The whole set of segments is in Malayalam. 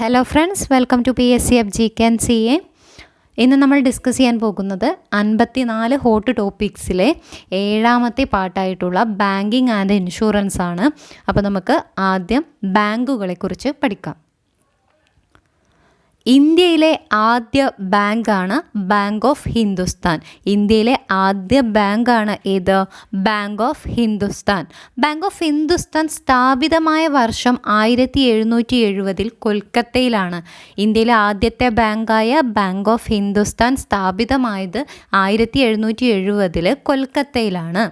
Hello friends, welcome to PSCF GK and CA. ഇന്ന് നമ്മൾ ഡിസ്കസ് ചെയ്യാൻ പോകുന്നത് 54 ഹോട്ട് ടോപ്പിക്സിലെ 7ാമത്തെ പാർട്ടായിട്ടുള്ള ബാങ്കിങ് ആൻഡ് ഇൻഷുറൻസ് ആണ്. അപ്പോൾ നമുക്ക് ആദ്യം ബാങ്കുകളെക്കുറിച്ച് പഠിക്കാം. ഇന്ത്യയിലെ ആദ്യ ബാങ്കാണ് ബാങ്ക് ഓഫ് ഹിന്ദുസ്ഥാൻ. ഇന്ത്യയിലെ ആദ്യ ബാങ്കാണ് ഏത്? Bank of Hindustan. Bank of Hindustan സ്ഥാപിതമായ വർഷം 1770 കൊൽക്കത്തയിലാണ്. ഇന്ത്യയിലെ ആദ്യത്തെ ബാങ്കായ ബാങ്ക് ഓഫ് ഹിന്ദുസ്ഥാൻ സ്ഥാപിതമായത് 1770 കൊൽക്കത്തയിലാണ്.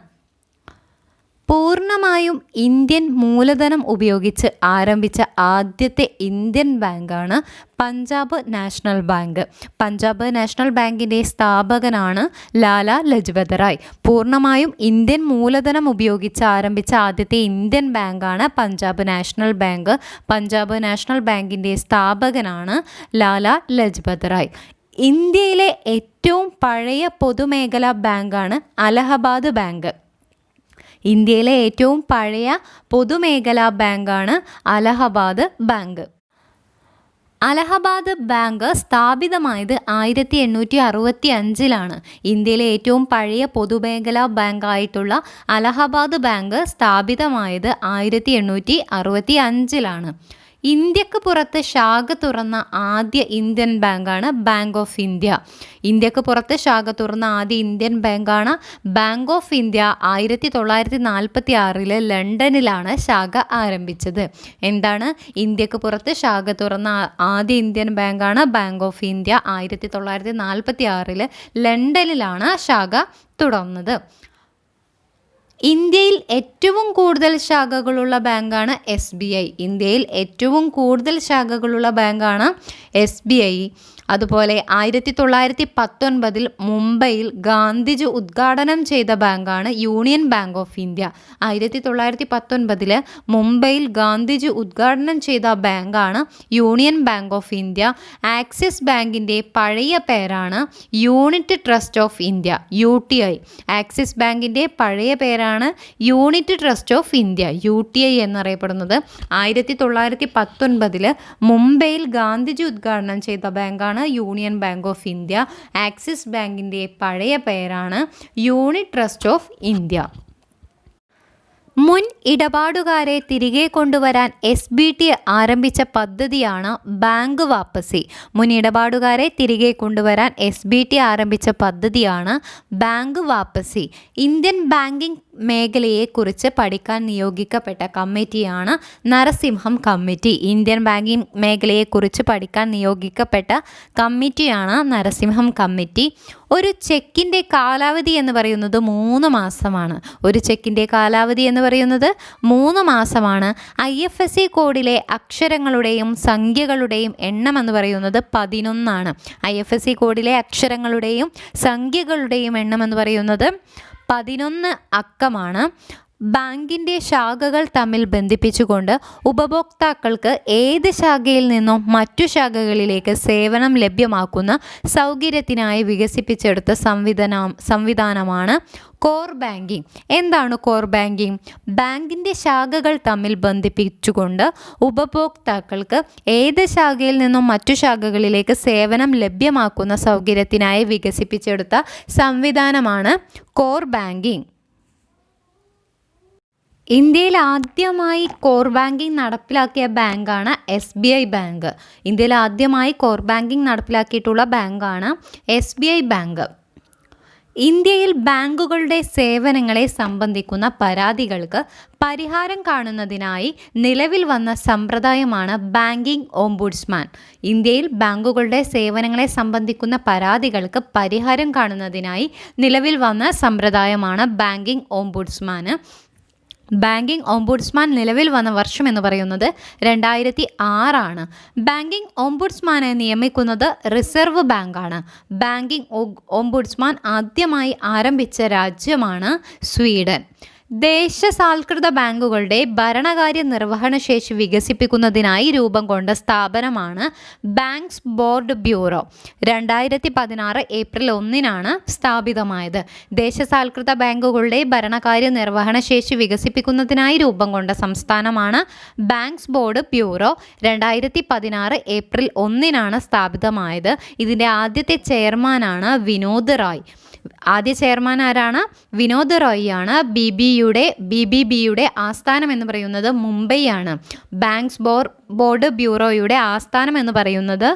പൂർണ്ണമായും ഇന്ത്യൻ മൂലധനം ഉപയോഗിച്ച് ആരംഭിച്ച ആദ്യത്തെ ഇന്ത്യൻ ബാങ്കാണ് Punjab national bank. Punjab national ബാങ്കിൻ്റെ സ്ഥാപകനാണ് ലാല ലജ്പത് റായ്. പൂർണ്ണമായും ഇന്ത്യൻ മൂലധനം ഉപയോഗിച്ച് ആരംഭിച്ച ആദ്യത്തെ ഇന്ത്യൻ ബാങ്കാണ് Punjab national bank. Punjab national ബാങ്കിൻ്റെ സ്ഥാപകനാണ് ലാല ലജ്പത് റായ്. ഇന്ത്യയിലെ ഏറ്റവും പഴയ പൊതുമേഖലാ ബാങ്കാണ് അലഹബാദ് ബാങ്ക്. ഇന്ത്യയിലെ ഏറ്റവും പഴയ പൊതുമേഖലാ ബാങ്കാണ് അലഹബാദ് ബാങ്ക്. അലഹബാദ് ബാങ്ക് സ്ഥാപിതമായത് 1865. ഇന്ത്യയിലെ ഏറ്റവും പഴയ പൊതുമേഖലാ ബാങ്കായിട്ടുള്ള അലഹബാദ് ബാങ്ക് സ്ഥാപിതമായത് 1865. ഇന്ത്യക്ക് പുറത്ത് ശാഖ തുറന്ന ആദ്യ ഇന്ത്യൻ ബാങ്കാണ് ബാങ്ക് ഓഫ് ഇന്ത്യ. ഇന്ത്യക്ക് പുറത്ത് ശാഖ തുറന്ന ആദ്യ ഇന്ത്യൻ ബാങ്കാണ് ബാങ്ക് ഓഫ് ഇന്ത്യ. 1946 ലണ്ടനിലാണ് ശാഖ ആരംഭിച്ചത്. എന്താണ്? ഇന്ത്യക്ക് പുറത്ത് ശാഖ തുറന്ന ആദ്യ ഇന്ത്യൻ ബാങ്കാണ് ബാങ്ക് ഓഫ് ഇന്ത്യ. 1946 ലണ്ടനിലാണ് ശാഖ തുറന്നത്. ഇന്ത്യയിൽ ഏറ്റവും കൂടുതൽ ശാഖകളുള്ള ബാങ്കാണ് SBI. ഇന്ത്യയിൽ ഏറ്റവും കൂടുതൽ ശാഖകളുള്ള ബാങ്കാണ് SBI. അതുപോലെ 1919 മുംബൈയിൽ ഗാന്ധിജി ഉദ്ഘാടനം ചെയ്ത ബാങ്കാണ് യൂണിയൻ ബാങ്ക് ഓഫ് ഇന്ത്യ. 1919 മുംബൈയിൽ ഗാന്ധിജി ഉദ്ഘാടനം ചെയ്ത ബാങ്കാണ് union bank of India. Axis ബാങ്കിൻ്റെ പഴയ പേരാണ് unit trust of India, UTI. Axis ബാങ്കിൻ്റെ പഴയ പേരാണ് unit trust of India, UTI എന്നറിയപ്പെടുന്നത്. 1919 മുംബൈയിൽ ഗാന്ധിജി ഉദ്ഘാടനം ചെയ്ത ബാങ്കാണ് union bank of India. Axis ബാങ്കിൻ്റെ പഴയ പേരാണ് യൂണിറ്റ് ട്രസ്റ്റ് ഓഫ് ഇന്ത്യ. മുൻ ഇടപാടുകാരെ തിരികെ കൊണ്ടുവരാൻ SBT ആരംഭിച്ച പദ്ധതിയാണ് ബാങ്ക് വാപ്പസി. മുൻ ഇടപാടുകാരെ തിരികെ കൊണ്ടുവരാൻ SBT ആരംഭിച്ച പദ്ധതിയാണ് ബാങ്ക് വാപ്പസി. ഇന്ത്യൻ ബാങ്കിംഗ് മേഖലയെക്കുറിച്ച് പഠിക്കാൻ നിയോഗിക്കപ്പെട്ട കമ്മിറ്റിയാണ് നരസിംഹം കമ്മിറ്റി. ഇന്ത്യൻ ബാങ്കിംഗ് മേഖലയെക്കുറിച്ച് പഠിക്കാൻ നിയോഗിക്കപ്പെട്ട കമ്മിറ്റിയാണ് നരസിംഹം കമ്മിറ്റി. ഒരു ചെക്കിൻ്റെ കാലാവധി എന്ന് പറയുന്നത് 3 മാസമാണ്. ഒരു ചെക്കിൻ്റെ കാലാവധി എന്ന് പറയുന്നത് 3 മാസമാണ്. IFSC കോഡിലെ അക്ഷരങ്ങളുടെയും സംഖ്യകളുടെയും എണ്ണം എന്ന് പറയുന്നത് 11 ആണ്. IFSC കോഡിലെ അക്ഷരങ്ങളുടെയും സംഖ്യകളുടെയും എണ്ണം എന്ന് പറയുന്നത് 11 അക്കമാണ്. ബാങ്കിൻ്റെ ശാഖകൾ തമ്മിൽ ബന്ധിപ്പിച്ചുകൊണ്ട് ഉപഭോക്താക്കൾക്ക് ഏത് ശാഖയിൽ നിന്നും മറ്റു ശാഖകളിലേക്ക് സേവനം ലഭ്യമാക്കുന്ന സൗകര്യത്തിനായി വികസിപ്പിച്ചെടുത്ത സംവിധാനമാണ് കോർ ബാങ്കിങ്. എന്താണ് കോർ ബാങ്കിങ്? ബാങ്കിൻ്റെ ശാഖകൾ തമ്മിൽ ബന്ധിപ്പിച്ചുകൊണ്ട് ഉപഭോക്താക്കൾക്ക് ഏത് ശാഖയിൽ നിന്നും മറ്റു ശാഖകളിലേക്ക് സേവനം ലഭ്യമാക്കുന്ന സൗകര്യത്തിനായി വികസിപ്പിച്ചെടുത്ത സംവിധാനമാണ് കോർ ബാങ്കിങ്. ഇന്ത്യയിൽ ആദ്യമായി കോർ ബാങ്കിങ് നടപ്പിലാക്കിയ ബാങ്കാണ് SBI ബാങ്ക്. ഇന്ത്യയിൽ ആദ്യമായി കോർ ബാങ്കിങ് നടപ്പിലാക്കിയിട്ടുള്ള ബാങ്കാണ് SBI ബാങ്ക്. ഇന്ത്യയിൽ ബാങ്കുകളുടെ സേവനങ്ങളെ സംബന്ധിക്കുന്ന പരാതികൾക്ക് പരിഹാരം കാണുന്നതിനായി നിലവിൽ വന്ന സമ്പ്രദായമാണ് ബാങ്കിംഗ് ഓംബുഡ്സ്മാൻ. ഇന്ത്യയിൽ ബാങ്കുകളുടെ സേവനങ്ങളെ സംബന്ധിക്കുന്ന പരാതികൾക്ക് പരിഹാരം കാണുന്നതിനായി നിലവിൽ വന്ന സമ്പ്രദായമാണ് ബാങ്കിംഗ് ഓംബുഡ്സ്മാൻ. ബാങ്കിംഗ് ഓംബുഡ്സ്മാൻ നിലവിൽ വന്ന വർഷം എന്ന് പറയുന്നത് 2006 ബാങ്കിംഗ് ഓംബുഡ്സ്മാനെ നിയമിക്കുന്നത് റിസർവ് ബാങ്കാണ്. ബാങ്കിംഗ് ഓംബുഡ്സ്മാൻ ആദ്യമായി ആരംഭിച്ച രാജ്യമാണ് സ്വീഡൻ. ദേശസാൽകൃത ബാങ്കുകളുടെ ഭരണകാര്യ നിർവഹണ ശേഷി വികസിപ്പിക്കുന്നതിനായി രൂപം കൊണ്ട സ്ഥാപനമാണ് ബാങ്ക്സ് ബോർഡ് ബ്യൂറോ. 2016 ഏപ്രിൽ 1 സ്ഥാപിതമായത്. ദേശസാൽകൃത ബാങ്കുകളുടെ ഭരണകാര്യ നിർവഹണ ശേഷി വികസിപ്പിക്കുന്നതിനായി രൂപം കൊണ്ട സംസ്ഥാനമാണ് ബാങ്ക്സ് ബോർഡ് ബ്യൂറോ. 2016 ഏപ്രിൽ 1 സ്ഥാപിതമായത്. ഇതിൻ്റെ ആദ്യത്തെ ചെയർമാനാണ് വിനോദ് റായ്. ആദ്യ ചെയർമാൻ ആരാണ്? വിനോദ് റോയ് ആണ്. BBBയുടെ ആസ്ഥാനം എന്ന് പറയുന്നത് മുംബൈ ആണ്. ബാങ്ക്സ് ബോർഡ് ബ്യൂറോയുടെ ആസ്ഥാനം എന്ന് പറയുന്നത്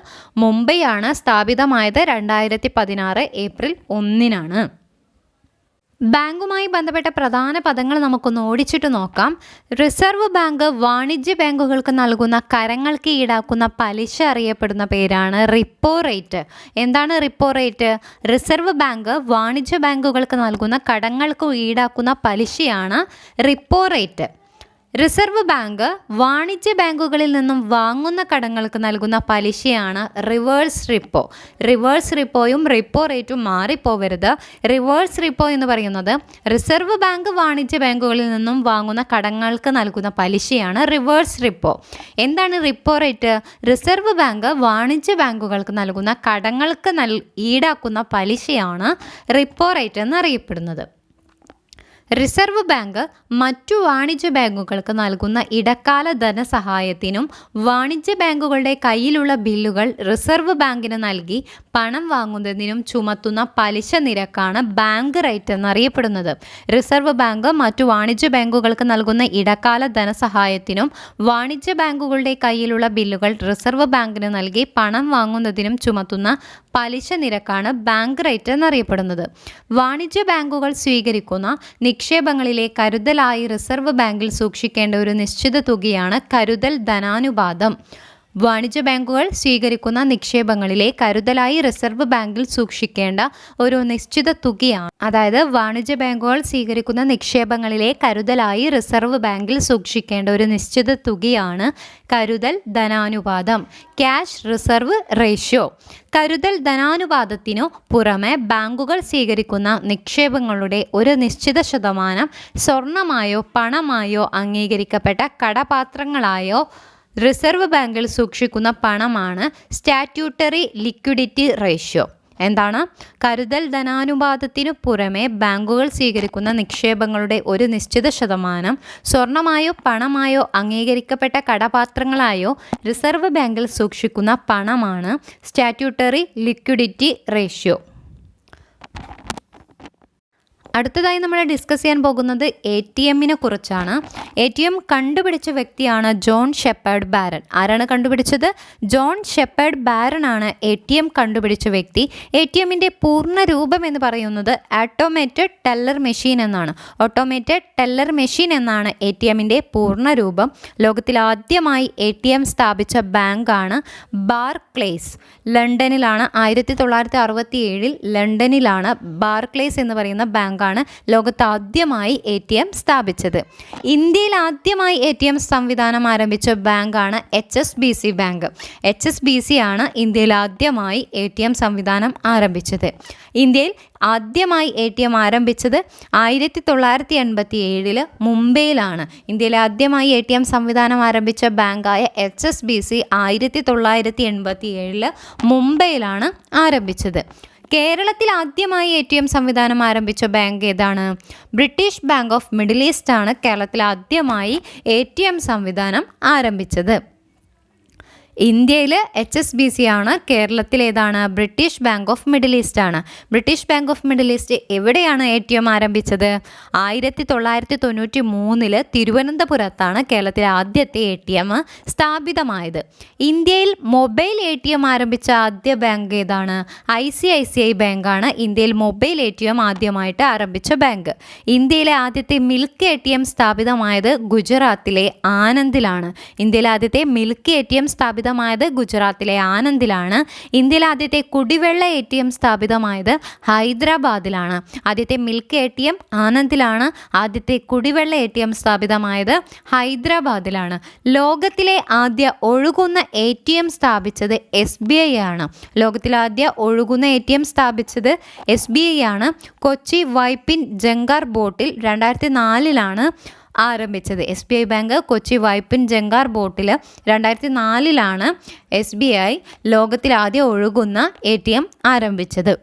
മുംബൈ ആണ്. സ്ഥാപിതമായത് 2016 ഏപ്രിൽ 1. ബാങ്കുമായി ബന്ധപ്പെട്ട പ്രധാന പദങ്ങൾ നമുക്കൊന്ന് ഓടിച്ചിട്ട് നോക്കാം. റിസർവ് ബാങ്ക് വാണിജ്യ ബാങ്കുകൾക്ക് നൽകുന്ന കരങ്ങൾക്ക് ഈടാക്കുന്ന പലിശ അറിയപ്പെടുന്ന പേരാണ് റിപ്പോ റേറ്റ്. എന്താണ് റിപ്പോ റേറ്റ്? റിസർവ് ബാങ്ക് വാണിജ്യ ബാങ്കുകൾക്ക് നൽകുന്ന കടങ്ങൾക്ക് ഈടാക്കുന്ന പലിശയാണ് റിപ്പോ റേറ്റ്. റിസർവ് ബാങ്ക് വാണിജ്യ ബാങ്കുകളിൽ നിന്നും വാങ്ങുന്ന കടങ്ങൾക്ക് നൽകുന്ന പലിശയാണ് റിവേഴ്സ് റിപ്പോ. റിവേഴ്സ് റിപ്പോയും റിപ്പോ റേറ്റും മാറിപ്പോവരുത്. റിവേഴ്സ് റിപ്പോ എന്ന് പറയുന്നത് റിസർവ് ബാങ്ക് വാണിജ്യ ബാങ്കുകളിൽ നിന്നും വാങ്ങുന്ന കടങ്ങൾക്ക് നൽകുന്ന പലിശയാണ് റിവേഴ്സ് റിപ്പോ. എന്താണ് റിപ്പോ റേറ്റ്? റിസർവ് ബാങ്ക് വാണിജ്യ ബാങ്കുകൾക്ക് നൽകുന്ന കടങ്ങൾക്ക് ഈടാക്കുന്ന പലിശയാണ് റിപ്പോ റേറ്റ് എന്നറിയപ്പെടുന്നത്. റിസർവ് ബാങ്ക് മറ്റു വാണിജ്യ ബാങ്കുകൾക്ക് നൽകുന്ന ഇടക്കാല ധനസഹായത്തിനും വാണിജ്യ ബാങ്കുകളുടെ കയ്യിലുള്ള ബില്ലുകൾ റിസർവ് ബാങ്കിന് നൽകി പണം വാങ്ങുന്നതിനും ചുമത്തുന്ന പലിശ നിരക്കാണ് ബാങ്ക് റേറ്റ് എന്നറിയപ്പെടുന്നത്. റിസർവ് ബാങ്ക് മറ്റു വാണിജ്യ ബാങ്കുകൾക്ക് നൽകുന്ന ഇടക്കാല ധനസഹായത്തിനും വാണിജ്യ ബാങ്കുകളുടെ കയ്യിലുള്ള ബില്ലുകൾ റിസർവ് ബാങ്കിന് നൽകി പണം വാങ്ങുന്നതിനും ചുമത്തുന്ന പലിശ നിരക്കാണ് ബാങ്ക് റേറ്റ് എന്നറിയപ്പെടുന്നത്. വാണിജ്യ ബാങ്കുകൾ സ്വീകരിക്കുന്ന നിക്ഷേപങ്ങളിലെ കരുതലായി റിസർവ് ബാങ്കിൽ സൂക്ഷിക്കേണ്ട ഒരു നിശ്ചിത തുകയാണ് കരുതൽ ധനാനുപാതം. വാണിജ്യ ബാങ്കുകൾ സ്വീകരിക്കുന്ന നിക്ഷേപങ്ങളിലെ കരുതലായി റിസർവ് ബാങ്കിൽ സൂക്ഷിക്കേണ്ട ഒരു നിശ്ചിത തുകയാണ്. അതായത് വാണിജ്യ ബാങ്കുകൾ സ്വീകരിക്കുന്ന നിക്ഷേപങ്ങളിലെ കരുതലായി റിസർവ് ബാങ്കിൽ സൂക്ഷിക്കേണ്ട ഒരു നിശ്ചിത തുകയാണ് കരുതൽ ധനാനുപാതം. Cash reserve ratio. കരുതൽ ധനാനുപാതത്തിനു പുറമെ ബാങ്കുകൾ സ്വീകരിക്കുന്ന നിക്ഷേപങ്ങളുടെ ഒരു നിശ്ചിത ശതമാനം സ്വർണമായോ പണമായോ അംഗീകരിക്കപ്പെട്ട കടപാത്രങ്ങളായോ റിസർവ് ബാങ്കിൽ സൂക്ഷിക്കുന്ന പണമാണ് സ്റ്റാറ്റ്യൂട്ടറി ലിക്വിഡിറ്റി റേഷ്യോ. എന്താണ്? കരുതൽ ധനാനുപാതത്തിനു പുറമെ ബാങ്കുകൾ സ്വീകരിക്കുന്ന നിക്ഷേപങ്ങളുടെ ഒരു നിശ്ചിത ശതമാനം സ്വർണമായോ പണമായോ അംഗീകരിക്കപ്പെട്ട കടപാത്രങ്ങളായോ റിസർവ് ബാങ്കിൽ സൂക്ഷിക്കുന്ന പണമാണ് സ്റ്റാറ്റ്യൂട്ടറി ലിക്വിഡിറ്റി റേഷ്യോ. അടുത്തതായി നമ്മൾ ഡിസ്കസ് ചെയ്യാൻ പോകുന്നത് ATMനെ കുറിച്ചാണ്. ATM കണ്ടുപിടിച്ച വ്യക്തിയാണ് ജോൺ ഷെപ്പേർഡ് ബാരൺ. ആരാണ് കണ്ടുപിടിച്ചത്? ജോൺ ഷെപ്പേർഡ് ബാരൺ ആണ് ATM കണ്ടുപിടിച്ച വ്യക്തി. ATMൻ്റെ പൂർണ്ണ രൂപം എന്ന് പറയുന്നത് ഓട്ടോമേറ്റഡ് ടെല്ലർ മെഷീൻ എന്നാണ്. ഓട്ടോമേറ്റഡ് ടെല്ലർ മെഷീൻ എന്നാണ് ATMൻ്റെ പൂർണ്ണ രൂപം. ലോകത്തിൽ ആദ്യമായി ATM സ്ഥാപിച്ച ബാങ്കാണ് ബാർക്ലേസ്. ലണ്ടനിലാണ് 1967 ലണ്ടനിലാണ് ബാർക്ലേസ് എന്ന് പറയുന്ന ബാങ്ക് ലോകത്ത് ആദ്യമായി ATM സ്ഥാപിച്ചത്. ഇന്ത്യയിൽ ആദ്യമായി ATM സംവിധാനം ആരംഭിച്ച ബാങ്കാണ് HSBC ബാങ്ക്. HSBC ആണ് ഇന്ത്യയിൽ ആദ്യമായി ATM സംവിധാനം ആരംഭിച്ചത്. ഇന്ത്യയിൽ ആദ്യമായി ATM ആരംഭിച്ചത് 1987 മുംബൈയിലാണ്. ഇന്ത്യയിൽ ആദ്യമായി ATM സംവിധാനം ആരംഭിച്ച ബാങ്കായ HSBC 1987 മുംബൈയിലാണ് ആരംഭിച്ചത്. കേരളത്തിൽ ആദ്യമായി ATM സംവിധാനം ആരംഭിച്ച ബാങ്ക് ഏതാണ്? British Bank of Middle East ആണ് കേരളത്തിൽ ആദ്യമായി ATM സംവിധാനം ആരംഭിച്ചത്. ഇന്ത്യയിൽ HSBC ആണ്. കേരളത്തിൽ ഏതാണ്? British Bank of Middle East ആണ്. British Bank of Middle East എവിടെയാണ് ATM ആരംഭിച്ചത്? 1993 തിരുവനന്തപുരത്താണ് കേരളത്തിലെ ആദ്യത്തെ ATM സ്ഥാപിതമായത്. ഇന്ത്യയിൽ മൊബൈൽ ATM ആരംഭിച്ച ആദ്യ ബാങ്ക് ഏതാണ്? ICICI ബാങ്കാണ് ഇന്ത്യയിൽ മൊബൈൽ ATM ആദ്യമായിട്ട് ആരംഭിച്ച ബാങ്ക്. ഇന്ത്യയിലെ ആദ്യത്തെ മിൽക്ക് ATM സ്ഥാപിതമായത് ഗുജറാത്തിലെ ആനന്ദിലാണ്. ഇന്ത്യയിലെ ആദ്യത്തെ മിൽക്ക് ATM സ്ഥാപിത സ്ഥാപിതമായത് ഗുജറാത്തിലെ ആനന്ദിലാണ്. ഇന്ത്യയിലെ ആദ്യത്തെ കുടിവെള്ള ATM സ്ഥാപിതമായത് ഹൈദരാബാദിലാണ്. ആദ്യത്തെ മിൽക്ക് ATM ആനന്ദിലാണ്. ആദ്യത്തെ കുടിവെള്ള ATM സ്ഥാപിതമായത് ഹൈദരാബാദിലാണ്. ലോകത്തിലെ ആദ്യ ഒഴുകുന്ന ATM സ്ഥാപിച്ചത് SBI ആണ്. ലോകത്തിലെ ആദ്യ ഒഴുകുന്ന ATM സ്ഥാപിച്ചത് SBI ആണ്. കൊച്ചി വൈപ്പിൻ ജങ്കാർ ബോട്ടിൽ 2004 ആരംഭിച്ചത്. SBI ബാങ്ക് കൊച്ചി വൈപ്പിൻ ജങ്കാർ ബോട്ടിൽ 2004 SBI ലോകത്തിൽ ആദ്യം ഒഴുകുന്ന ATM ആരംഭിച്ചത്.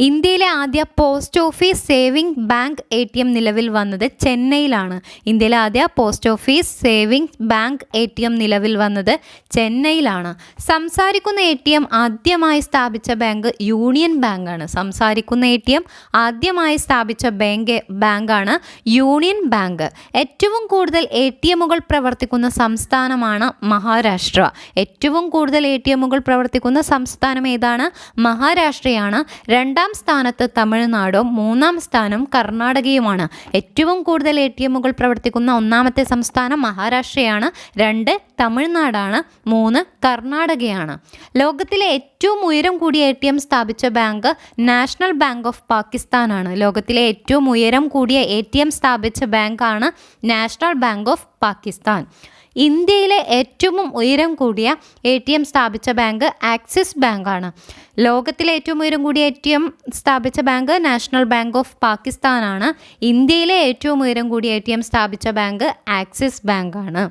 ഇന്ത്യയിലെ ആദ്യ post office saving bank ATM നിലവിൽ വന്നത് ചെന്നൈയിലാണ്. ഇന്ത്യയിലെ ആദ്യ post office saving bank ATM നിലവിൽ വന്നത് ചെന്നൈയിലാണ്. സംസാരിക്കുന്ന ATM ആദ്യമായി സ്ഥാപിച്ച ബാങ്ക് യൂണിയൻ ബാങ്കാണ്. സംസാരിക്കുന്ന ATM ആദ്യമായി സ്ഥാപിച്ച ബാങ്കാണ് യൂണിയൻ ബാങ്ക്. ഏറ്റവും കൂടുതൽ ATMകൾ പ്രവർത്തിക്കുന്ന സംസ്ഥാനമാണ് മഹാരാഷ്ട്ര. ഏറ്റവും കൂടുതൽ ATMകൾ പ്രവർത്തിക്കുന്ന സംസ്ഥാനം ഏതാണ്? മഹാരാഷ്ട്രയാണ്. രണ്ടാം സ്ഥാനത്ത് തമിഴ്നാടും മൂന്നാം സ്ഥാനം കർണാടകയുമാണ്. ഏറ്റവും കൂടുതൽ ATMകൾ പ്രവർത്തിക്കുന്ന ഒന്നാമത്തെ സംസ്ഥാനം മഹാരാഷ്ട്രയാണ്. 2 തമിഴ്നാടാണ്. 3 കർണാടകയാണ്. ലോകത്തിലെ ഏറ്റവും ഉയരം കൂടിയ ATM സ്ഥാപിച്ച ബാങ്ക് നാഷണൽ ബാങ്ക് ഓഫ് പാകിസ്ഥാനാണ്. ലോകത്തിലെ ഏറ്റവും ഉയരം കൂടിയ ATM സ്ഥാപിച്ച ബാങ്കാണ് നാഷണൽ ബാങ്ക് ഓഫ് പാകിസ്ഥാൻ. ഇന്ത്യയിലെ ഏറ്റവും ഉയരം കൂടിയ ATM സ്ഥാപിച്ച ബാങ്ക് ആക്സിസ് ബാങ്കാണ്. ലോകത്തിലെ ഏറ്റവും ഉയരം കൂടിയ ATM സ്ഥാപിച്ച ബാങ്ക് നാഷണൽ ബാങ്ക് ഓഫ് പാകിസ്ഥാനാണ്. ഇന്ത്യയിലെ ഏറ്റവും ഉയരം കൂടിയ ATM സ്ഥാപിച്ച ബാങ്ക് ആക്സിസ് ബാങ്കാണ്.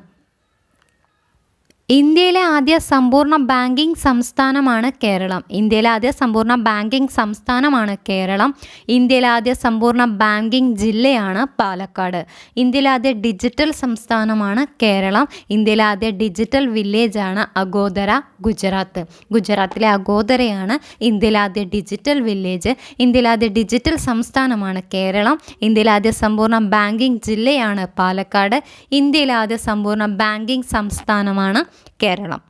ഇന്ത്യയിലെ ആദ്യ സമ്പൂർണ്ണ ബാങ്കിംഗ് സംസ്ഥാനമാണ് കേരളം. ഇന്ത്യയിലെ ആദ്യ സമ്പൂർണ്ണ ബാങ്കിംഗ് സംസ്ഥാനമാണ് കേരളം. ഇന്ത്യയിലെ ആദ്യ സമ്പൂർണ്ണ ബാങ്കിംഗ് ജില്ലയാണ് പാലക്കാട്. ഇന്ത്യയിലെ ആദ്യ ഡിജിറ്റൽ സംസ്ഥാനമാണ് കേരളം. ഇന്ത്യയിലെ ആദ്യ ഡിജിറ്റൽ വില്ലേജാണ് അഗോദര, ഗുജറാത്ത്. ഗുജറാത്തിലെ അഗോദരയാണ് ഇന്ത്യയിലെ ആദ്യ ഡിജിറ്റൽ വില്ലേജ്. ഇന്ത്യയിലെ ആദ്യ ഡിജിറ്റൽ സംസ്ഥാനമാണ് കേരളം. ഇന്ത്യയിലെ ആദ്യ സമ്പൂർണ്ണ ബാങ്കിംഗ് ജില്ലയാണ് പാലക്കാട്. ഇന്ത്യയിലെ ആദ്യ സമ്പൂർണ്ണ ബാങ്കിംഗ് സംസ്ഥാനമാണ് കേരളം.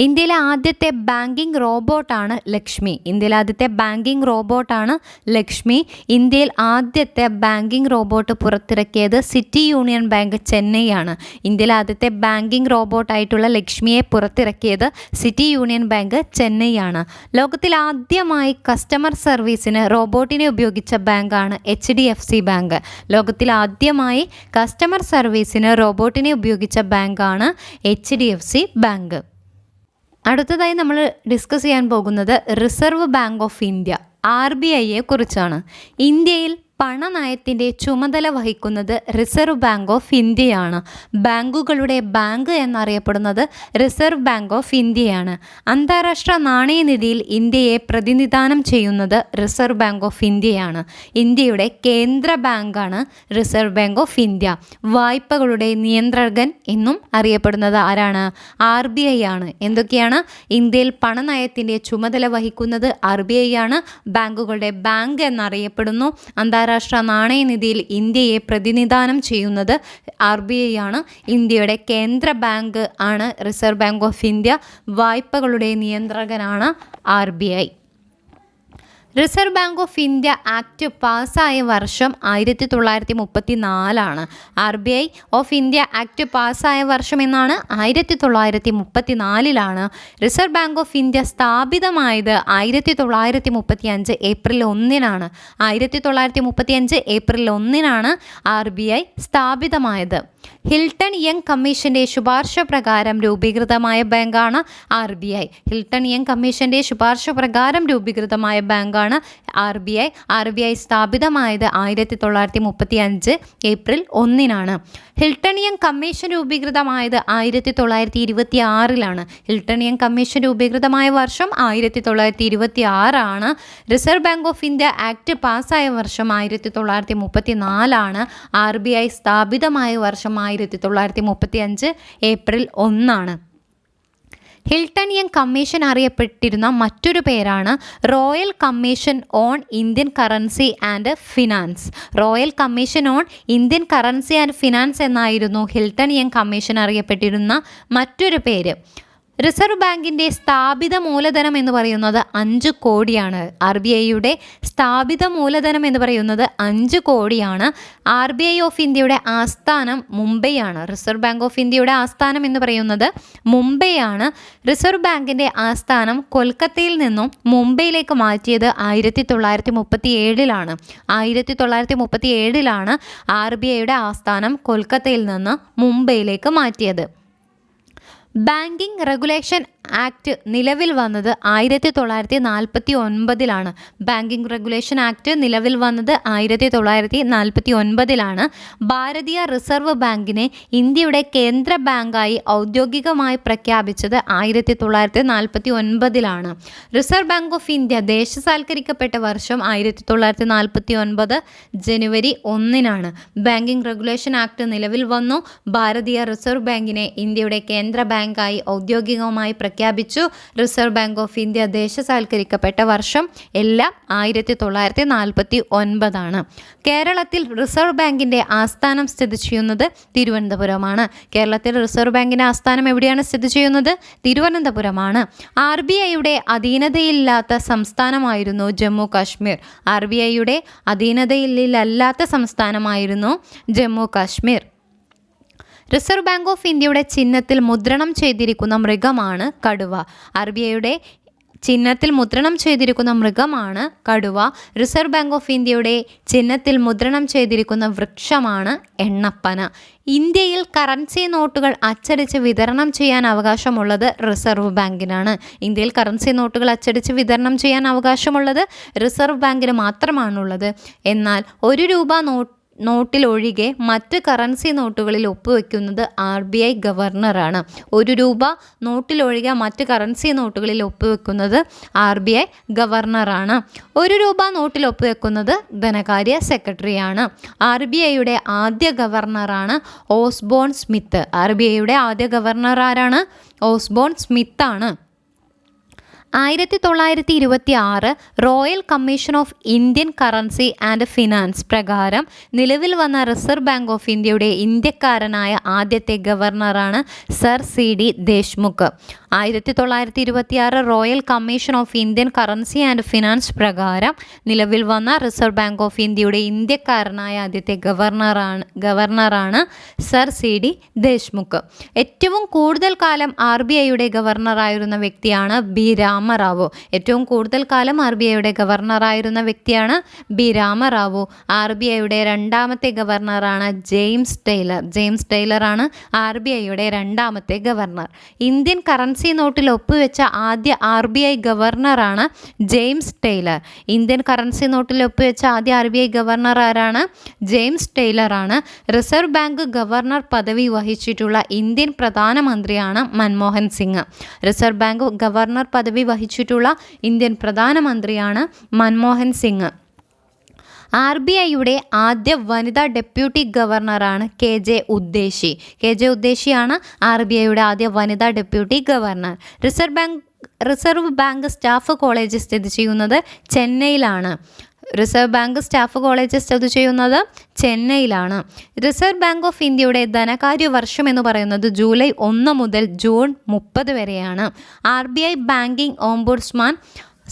ഇന്ത്യയിലെ ആദ്യത്തെ ബാങ്കിംഗ് റോബോട്ടാണ് ലക്ഷ്മി. ഇന്ത്യയിലെ ആദ്യത്തെ ബാങ്കിംഗ് റോബോട്ടാണ് ലക്ഷ്മി. ഇന്ത്യയിൽ ആദ്യത്തെ ബാങ്കിംഗ് റോബോട്ട് പുറത്തിറക്കിയത് സിറ്റി യൂണിയൻ ബാങ്ക് ചെന്നൈയാണ്. ഇന്ത്യയിലെ ആദ്യത്തെ ബാങ്കിംഗ് റോബോട്ടായിട്ടുള്ള ലക്ഷ്മിയെ പുറത്തിറക്കിയത് സിറ്റി യൂണിയൻ ബാങ്ക് ചെന്നൈയാണ്. ലോകത്തിൽ ആദ്യമായി കസ്റ്റമർ സർവീസിന് റോബോട്ടിനെ ഉപയോഗിച്ച ബാങ്കാണ് HDFC ബാങ്ക്. ലോകത്തിൽ ആദ്യമായി കസ്റ്റമർ സർവീസിന് റോബോട്ടിനെ ഉപയോഗിച്ച ബാങ്കാണ് HDFC ബാങ്ക്. അടുത്തതായി നമ്മൾ ഡിസ്കസ് ചെയ്യാൻ പോകുന്നത് റിസർവ് ബാങ്ക് ഓഫ് ഇന്ത്യ RBIയെ കുറിച്ചാണ്. ഇന്ത്യയിൽ പണനയത്തിൻ്റെ ചുമതല വഹിക്കുന്നത് റിസർവ് ബാങ്ക് ഓഫ് ഇന്ത്യയാണ്. ബാങ്കുകളുടെ ബാങ്ക് എന്നറിയപ്പെടുന്നത് റിസർവ് ബാങ്ക് ഓഫ് ഇന്ത്യയാണ്. അന്താരാഷ്ട്ര നാണയനിധിയിൽ ഇന്ത്യയെ പ്രതിനിധാനം ചെയ്യുന്നത് റിസർവ് ബാങ്ക് ഓഫ് ഇന്ത്യയാണ്. ഇന്ത്യയുടെ കേന്ദ്ര ബാങ്കാണ് റിസർവ് ബാങ്ക് ഓഫ് ഇന്ത്യ. വായ്പകളുടെ നിയന്ത്രകൻ എന്നും അറിയപ്പെടുന്നത് ആരാണ്? RBI ആണ്. എന്തൊക്കെയാണ്? ഇന്ത്യയിൽ പണനയത്തിൻ്റെ ചുമതല വഹിക്കുന്നത് RBI ആണ്. ബാങ്കുകളുടെ ബാങ്ക് എന്നറിയപ്പെടുന്നു. അന്താരാഷ്ട്ര നാണയനിധിയിൽ ഇന്ത്യയെ പ്രതിനിധാനം ചെയ്യുന്നത് RBI ആണ്. ഇന്ത്യയുടെ കേന്ദ്ര ബാങ്ക് ആണ് റിസർവ് ബാങ്ക് ഓഫ് ഇന്ത്യ. വായ്പകളുടെ നിയന്ത്രകനാണ് RBI. Reserve Bank of India act പാസ്സായ വർഷം 1934. RBI ഓഫ് ഇന്ത്യ ആക്ട് പാസ്സായ വർഷം എന്നാണ് 1934. റിസർവ് ബാങ്ക് ഓഫ് ഇന്ത്യ സ്ഥാപിതമായത് 1935 ഏപ്രിൽ 1 1935 ഏപ്രിൽ 1 RBI സ്ഥാപിതമായത്. ഹിൽട്ടൺ യങ് കമ്മീഷൻ്റെ ശുപാർശ പ്രകാരം രൂപീകൃതമായ ബാങ്കാണ് RBI. ഹിൽട്ടൺ യങ് കമ്മീഷൻ്റെ ശുപാർശ പ്രകാരം രൂപീകൃതമായ ബാങ്കാണ് RBI. RBI സ്ഥാപിതമായത് 1935 ഏപ്രിൽ 1 ഹിൽട്ടൺ യങ് കമ്മീഷൻ രൂപീകൃതമായത് 1926. ഹിൽട്ടൺ യങ് കമ്മീഷൻ രൂപീകൃതമായ വർഷം 1926. Reserve Bank of India act പാസ്സായ വർഷം 1934. RBI സ്ഥാപിതമായ വർഷം 1935 ഏപ്രിൽ 1. ഹിൽട്ടൺ യങ് കമ്മീഷൻ അറിയപ്പെട്ടിരുന്ന മറ്റൊരു പേരാണ് royal commission on Indian Currency and finance. Royal commission on Indian Currency and finance എന്നായിരുന്നു ഹിൽട്ടൺ യങ് കമ്മീഷൻ അറിയപ്പെട്ടിരുന്ന മറ്റൊരു പേര്. റിസർവ് ബാങ്കിൻ്റെ സ്ഥാപിത മൂലധനം എന്ന് പറയുന്നത് 5 കോടിയാണ്. RBIയുടെ സ്ഥാപിത മൂലധനം എന്ന് പറയുന്നത് 5 കോടിയാണ്. RBI ഓഫ് ഇന്ത്യയുടെ ആസ്ഥാനം മുംബൈയാണ്. റിസർവ് ബാങ്ക് ഓഫ് ഇന്ത്യയുടെ ആസ്ഥാനം എന്ന് പറയുന്നത് മുംബൈയാണ്. റിസർവ് ബാങ്കിൻ്റെ ആസ്ഥാനം കൊൽക്കത്തയിൽ നിന്നും മുംബൈയിലേക്ക് മാറ്റിയത് 1937-ലാണ്. 1937-ലാണ് RBIയുടെ ആസ്ഥാനം കൊൽക്കത്തയിൽ നിന്ന് മുംബൈയിലേക്ക് മാറ്റിയത്. ബാങ്കിങ് റെഗുലേഷൻ ആക്ട് നിലവിൽ വന്നത് 1949-ലാണ്. ബാങ്കിങ് റെഗുലേഷൻ ആക്ട് നിലവിൽ വന്നത് 1949-ലാണ്. ഭാരതീയ റിസർവ് ബാങ്കിനെ ഇന്ത്യയുടെ കേന്ദ്ര ബാങ്കായി ഔദ്യോഗികമായി പ്രഖ്യാപിച്ചത് 1949-ലാണ്. റിസർവ് ബാങ്ക് ഓഫ് ഇന്ത്യ ദേശസാൽക്കരിക്കപ്പെട്ട വർഷം 1949 ജനുവരി 1-നാണ്. ബാങ്കിങ് റെഗുലേഷൻ ആക്ട് നിലവിൽ വന്നു. ഭാരതീയ റിസർവ് ബാങ്കിനെ ഇന്ത്യയുടെ കേന്ദ്ര ബാങ്കായി ഔദ്യോഗികമായി പ്രഖ്യാപിച്ചു. റിസർവ് ബാങ്ക് ഓഫ് ഇന്ത്യ ദേശസാൽക്കരിക്കപ്പെട്ട വർഷം എല്ലാം 1949-ആണ്. കേരളത്തിൽ റിസർവ് ബാങ്കിൻ്റെ ആസ്ഥാനം സ്ഥിതി ചെയ്യുന്നത് തിരുവനന്തപുരമാണ്. കേരളത്തിൽ റിസർവ് ബാങ്കിൻ്റെ ആസ്ഥാനം എവിടെയാണ് സ്ഥിതി ചെയ്യുന്നത്? തിരുവനന്തപുരമാണ്. RBIയുടെ അധീനതയില്ലാത്ത സംസ്ഥാനമായിരുന്നു ജമ്മു കാശ്മീർ. RBIയുടെ അധീനതയിലല്ലാത്ത സംസ്ഥാനമായിരുന്നു Jammu Kashmir. Reserve Bank of ഇന്ത്യയുടെ ചിഹ്നത്തിൽ മുദ്രണം ചെയ്തിരിക്കുന്ന മൃഗമാണ് കടുവ. RBIയുടെ ചിഹ്നത്തിൽ മുദ്രണം ചെയ്തിരിക്കുന്ന മൃഗമാണ് കടുവ. റിസർവ് ബാങ്ക് ഓഫ് ഇന്ത്യയുടെ ചിഹ്നത്തിൽ മുദ്രണം ചെയ്തിരിക്കുന്ന വൃക്ഷമാണ് എണ്ണപ്പന. ഇന്ത്യയിൽ കറൻസി നോട്ടുകൾ അച്ചടിച്ച് വിതരണം ചെയ്യാൻ അവകാശമുള്ളത് റിസർവ് ബാങ്കിനാണ്. ഇന്ത്യയിൽ കറൻസി നോട്ടുകൾ അച്ചടിച്ച് വിതരണം ചെയ്യാൻ അവകാശമുള്ളത് റിസർവ് ബാങ്കിന് മാത്രമാണുള്ളത്. എന്നാൽ 1 രൂപ നോട്ടിലൊഴികെ മറ്റ് കറൻസി നോട്ടുകളിൽ ഒപ്പുവെക്കുന്നത് RBI ഗവർണറാണ്. 1 രൂപ നോട്ടിലൊഴികെ മറ്റ് കറൻസി നോട്ടുകളിൽ ഒപ്പുവെക്കുന്നത് RBI ഗവർണറാണ്. 1 രൂപ നോട്ടിൽ ഒപ്പുവെക്കുന്നത് ധനകാര്യ സെക്രട്ടറിയാണ്. RBIയുടെ ആദ്യ ഗവർണറാണ് ഓസ്ബോൺ സ്മിത്ത്. RBIയുടെ ആദ്യ ഗവർണർ ആരാണ്? ഓസ്ബോൺ സ്മിത്താണ്. 1926 Royal Commission of Indian Currency and Finance പ്രകാരം നിലവിൽ വന്ന റിസർവ് ബാങ്ക് ഓഫ് ഇന്ത്യയുടെ ഇന്ത്യക്കാരനായ ആദ്യത്തെ ഗവർണറാണ് sir CD Deshmukh. 1926 Royal Commission of Indian Currency and Finance പ്രകാരം നിലവിൽ വന്ന റിസർവ് ബാങ്ക് ഓഫ് ഇന്ത്യയുടെ ഇന്ത്യക്കാരനായ ആദ്യത്തെ ഗവർണറാണ് സർ CD ദേശ്മുഖ്. ഏറ്റവും കൂടുതൽ കാലം RBIയുടെ ഗവർണറായിരുന്ന വ്യക്തിയാണ് B രാമറാവു. ഏറ്റവും കൂടുതൽ കാലം RBIയുടെ ഗവർണറായിരുന്ന വ്യക്തിയാണ് B രാമറാവു. RBIയുടെ രണ്ടാമത്തെ ഗവർണറാണ് ജെയിംസ് ടൈലറാണ് RBIയുടെ രണ്ടാമത്തെ ഗവർണർ. ഇന്ത്യൻ കറൻസി നോട്ടിൽ ഒപ്പുവെച്ച ആദ്യ RBI ഗവർണറാണ് ജെയിംസ് ടൈലർ. ഇന്ത്യൻ കറൻസി നോട്ടിൽ ഒപ്പുവെച്ച ആദ്യ RBI ഗവർണർ ആരാണ്? ജെയിംസ് ടൈലറാണ്. റിസർവ് ബാങ്ക് ഗവർണർ പദവി വഹിച്ചിട്ടുള്ള ഇന്ത്യൻ പ്രധാനമന്ത്രിയാണ് Manmohan Singh. Reserve Bank governor പദവി വഹിച്ചിട്ടുള്ള ഇന്ത്യൻ പ്രധാനമന്ത്രിയാണ് മൻമോഹൻ സിംഗ്. RBIയുടെ ആദ്യ വനിതാ ഡെപ്യൂട്ടി ഗവർണറാണ് KJ ഉദ്ദേശി. KJ ഉദ്ദേശിയാണ് RBIയുടെ ആദ്യ വനിതാ deputy governor. Reserve Bank staff college സ്ഥിതി ചെയ്യുന്നത് ചെന്നൈയിലാണ്. റിസർവ് ബാങ്ക് സ്റ്റാഫ് കോളേജ് സ്ഥിതി ചെയ്യുന്നത് ചെന്നൈയിലാണ്. റിസർവ് ബാങ്ക് ഓഫ് ഇന്ത്യയുടെ ധനകാര്യ വർഷം എന്ന് പറയുന്നത് ജൂലൈ 1 മുതൽ ജൂൺ 30 വരെയാണ്. RBI ബാങ്കിങ് ഓംബുഡ്സ്മാൻ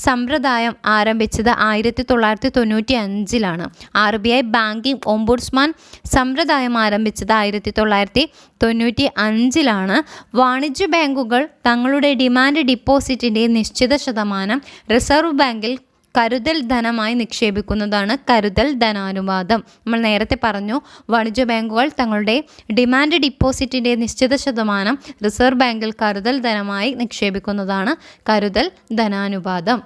സമ്പ്രദായം ആരംഭിച്ചത് 1995-ലാണ്. RBI ബാങ്കിങ് ഓംബുഡ്സ്മാൻ സമ്പ്രദായം ആരംഭിച്ചത് 1995-ലാണ്. വാണിജ്യ ബാങ്കുകൾ തങ്ങളുടെ ഡിമാൻഡ് ഡിപ്പോസിറ്റിൻ്റെ നിശ്ചിത ശതമാനം റിസർവ് ബാങ്കിൽ കരുതൽ ധനമായി നിക്ഷേപിക്കുന്നതാണ് കരുതൽ ധനാനുപാതം. നമ്മൾ നേരത്തെ പറഞ്ഞു, വാണിജ്യ ബാങ്കുകൾ തങ്ങളുടെ ഡിമാൻഡ് ഡിപ്പോസിറ്റിൻ്റെ നിശ്ചിത ശതമാനം റിസർവ് ബാങ്കിൽ കരുതൽ ധനമായി നിക്ഷേപിക്കുന്നതാണ് കരുതൽ ധനാനുപാതം.